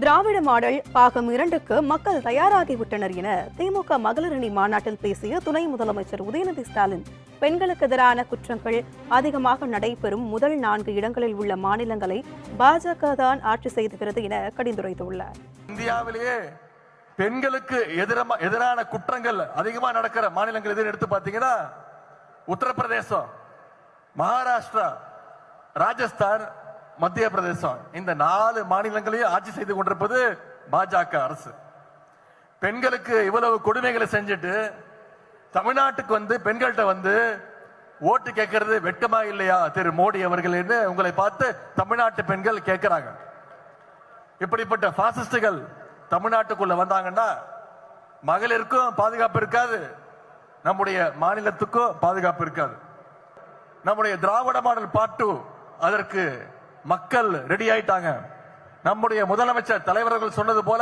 திராவிட model பாகம் 2க்கு மக்கள் தயாராகிவிட்டனர் என திமுக மகளிரணி மாநாட்டில் பேசிய துணை முதலமைச்சர் உதயநிதி ஸ்டாலின் பெண்களுக்கு எதிரான குற்றங்கள் அதிகமாக நடைபெறும் முதல் 4 இடங்களில் உள்ள மாநிலங்களை பாஜக தான் ஆட்சி செய்துகிறது என கடிந்துரைத்துள்ளார். இந்தியாவிலேயே பெண்களுக்கு எதிரான குற்றங்கள் அதிகமா நடக்கிற மாநிலங்கள் எதுன்னு எடுத்து பாத்தீங்கன்னா உத்தரப்பிரதேசம், மகாராஷ்டிரா, ராஜஸ்தான், மத்திய பிரதேசம், இந்த 4 மாநிலங்களையும் ஆட்சி செய்து கொண்டிருப்பது பாஜக அரசு. பெண்களுக்கு இவ்வளவு கொடுமைகளை செஞ்சுட்டு தமிழ்நாட்டுக்கு வந்து பெண்கள்கிட்ட வந்து ஓட்டு கேட்கறது வெட்கமா இல்லையா திரு மோடி அவர்கள் என்று உங்களை பார்த்து தமிழ்நாட்டு பெண்கள் கேட்கிறாங்க. இப்படிப்பட்ட பாசிஸ்டுகள் தமிழ்நாட்டுக்குள்ள வந்தாங்கன்னா மகளிருக்கும் பாதுகாப்பு இருக்காது, நம்முடைய மாநிலத்துக்கும் பாதுகாப்பு இருக்காது. நம்முடைய திராவிட மாடல் பார்ட் 2 அதற்கு மக்கள் ரெடி ஆயிட்டாங்க. நம்முடைய முதலமைச்சர் தலைவர்கள் சொன்னது போல